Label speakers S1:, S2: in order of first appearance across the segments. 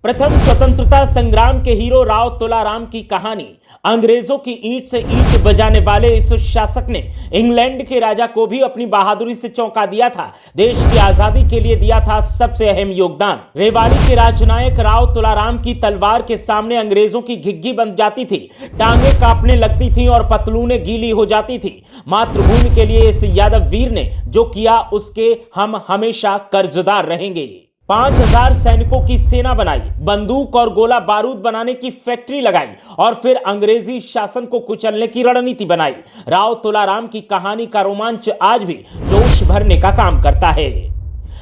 S1: प्रथम स्वतंत्रता संग्राम के हीरो राव तुलाराम की कहानी। अंग्रेजों की ईंट से ईंट बजाने वाले इस शासक ने इंग्लैंड के राजा को भी अपनी बहादुरी से चौंका दिया था। देश की आजादी के लिए दिया था सबसे अहम योगदान। रेवाड़ी के राजनायक राव तुलाराम की तलवार के सामने अंग्रेजों की घिघी बन जाती थी, टांगे कांपने लगती थी और पतलूनें गीली हो जाती थी। मातृभूमि के लिए इस यादव वीर ने जो किया उसके हम हमेशा कर्जदार रहेंगे। 5000 सैनिकों की सेना बनाई, बंदूक और गोला बारूद बनाने की फैक्ट्री लगाई और फिर अंग्रेजी शासन को कुचलने की रणनीति बनाई। राव तुलाराम की कहानी का रोमांच आज भी जोश भरने का काम करता है।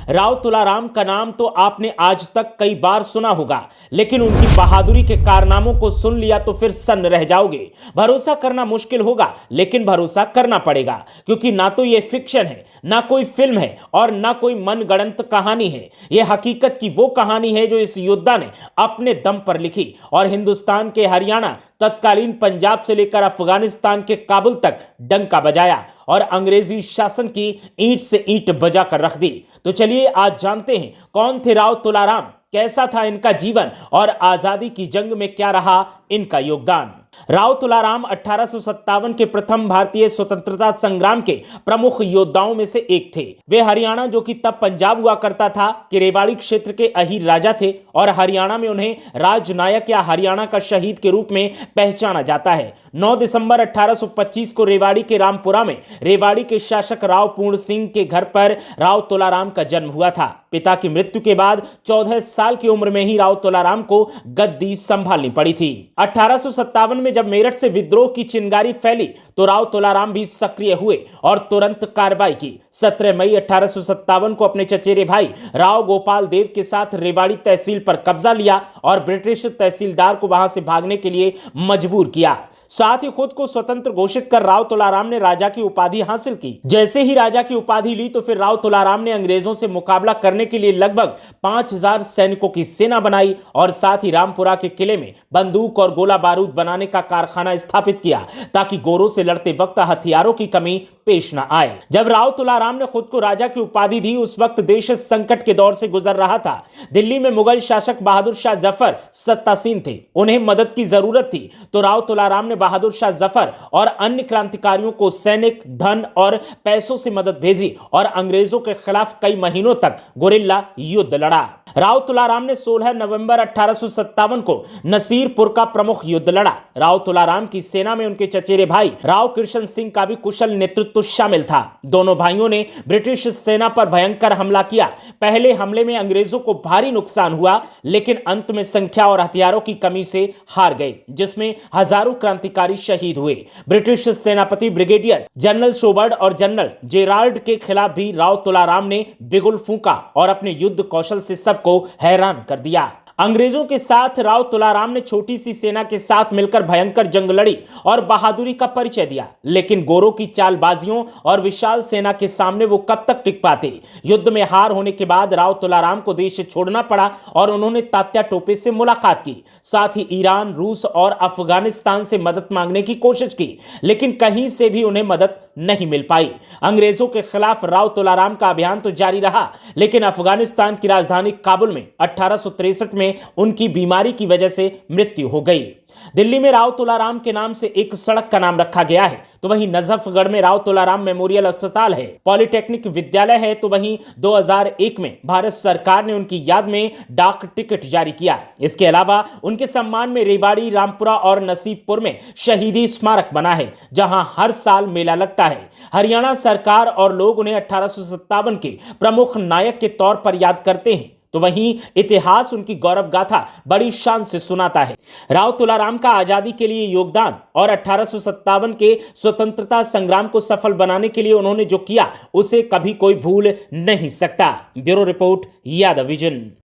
S1: राव तुलाराम का नाम तो आपने आज तक कई बार सुना होगा, लेकिन उनकी बहादुरी के कारनामों को सुन लिया तो फिर सन्न रह जाओगे। भरोसा करना मुश्किल होगा, लेकिन भरोसा करना पड़ेगा, क्योंकि ना तो ये फिक्शन है, ना कोई फिल्म है और ना कोई मनगढ़ंत कहानी है। यह हकीकत की वो कहानी है जो इस योद्धा ने अपने दम पर लिखी और हिंदुस्तान के हरियाणा, तत्कालीन पंजाब से लेकर अफगानिस्तान के काबुल तक डंका बजाया और अंग्रेजी शासन की ईंट से ईंट बजा कर रख दी। तो चलिए आज जानते हैं कौन थे राव तुलाराम, कैसा था इनका जीवन और आजादी की जंग में क्या रहा इनका योगदान। राव तुलाराम 1857 के प्रथम भारतीय स्वतंत्रता संग्राम के प्रमुख योद्धाओं में से एक थे। वे हरियाणा, जो कि तब पंजाब हुआ करता था, के रेवाड़ी क्षेत्र के अहीर राजा थे और हरियाणा में उन्हें राजनायक या हरियाणा का शहीद के रूप में पहचाना जाता है। 9 दिसंबर 1825 को रेवाड़ी के रामपुरा में रेवाड़ी के शासक राव पूर्ण सिंह के घर पर राव तुलाराम का जन्म हुआ था। पिता की मृत्यु के बाद 14 साल की उम्र में ही राव तुलाराम को गद्दी संभालनी पड़ी थी। 1857 में जब मेरठ से विद्रोह की चिंगारी फैली तो राव तुलाराम भी सक्रिय हुए और तुरंत कार्रवाई की। 17 मई 1857 को अपने चचेरे भाई राव गोपाल देव के साथ रेवाड़ी तहसील पर कब्जा लिया और ब्रिटिश तहसीलदार को वहां से भागने के लिए मजबूर किया। साथ ही खुद को स्वतंत्र घोषित कर राव तुलाराम ने राजा की उपाधि हासिल की। जैसे ही राजा की उपाधि ली तो फिर राव तुलाराम ने अंग्रेजों से मुकाबला करने के लिए लगभग 5000 सैनिकों की सेना बनाई और साथ ही रामपुरा के किले में बंदूक और गोला बारूद बनाने का कारखाना स्थापित किया, ताकि गोरों से लड़ते वक्त हथियारों की कमी पेश न आए। जब राव तुलाराम ने खुद को राजा की उपाधि दी, उस वक्त देश संकट के दौर से गुजर रहा था। दिल्ली में मुगल शासक बहादुर शाह जफर सत्तासीन थे, उन्हें मदद की जरूरत थी। तो राव तुलाराम ने बहादुर शाह जफर और अन्य क्रांतिकारियों को सैनिक, धन और पैसों से मदद भेजी और अंग्रेजों के खिलाफ कई महीनों तक गुरिल्ला युद्ध लड़ा। राव तुलाराम ने 16 नवंबर 1857 को नसीरपुर का प्रमुख युद्ध लड़ा। राव तुलाराम की सेना में उनके चचेरे भाई राव कृष्ण सिंह का भी कुशल नेतृत्व शामिल था। दोनों भाइयों ने ब्रिटिश सेना पर भयंकर हमला किया। पहले हमले में अंग्रेजों को भारी नुकसान हुआ, लेकिन अंत में संख्या और हथियारों की कमी से हार गए, जिसमें हजारों क्रांतिकारी शहीद हुए। ब्रिटिश सेनापति ब्रिगेडियर जनरल शोबर्ड और जनरल जेराल्ड के खिलाफ भी राव तुलाराम ने बिगुल फूंका और अपने युद्ध कौशल से सबको हैरान कर दिया। अंग्रेजों के साथ राव तुलाराम ने छोटी सी सेना के साथ मिलकर भयंकर जंग लड़ी और बहादुरी का परिचय दिया, लेकिन गोरों की चालबाजियों और विशाल सेना के सामने वो कब तक टिक पाते। युद्ध में हार होने के बाद राव तुलाराम को देश छोड़ना पड़ा और उन्होंने तात्या टोपे से मुलाकात की। साथ ही ईरान, रूस और अफगानिस्तान से मदद मांगने की कोशिश की, लेकिन कहीं से भी उन्हें मदद नहीं मिल पाई। अंग्रेजों के खिलाफ राव तुलाराम का अभियान तो जारी रहा, लेकिन अफगानिस्तान की राजधानी काबुल में 1863 में उनकी बीमारी की वजह से मृत्यु हो गई। दिल्ली में राव तुलाराम के नाम से एक सड़क का नाम रखा गया है, तो वहीं नजफगढ़ में राव तुलाराम मेमोरियल अस्पताल है। पॉलिटेक्निक विद्यालय है, तो वहीं 2001 में भारत सरकार ने उनकी याद में डाक टिकट जारी किया। इसके अलावा उनके सम्मान में रेवाड़ी, रामपुरा और नसीबपुर में शहीदी स्मारक बना है, जहां हर साल मेला लगता है। हरियाणा सरकार और लोग उन्हें 1857 के प्रमुख नायक के तौर पर याद करते हैं, तो वहीं इतिहास उनकी गौरव गाथा बड़ी शान से सुनाता है। राव तुलाराम का आजादी के लिए योगदान और 1857 के स्वतंत्रता संग्राम को सफल बनाने के लिए उन्होंने जो किया, उसे कभी कोई भूल नहीं सकता। Bureau report, Yadav vision.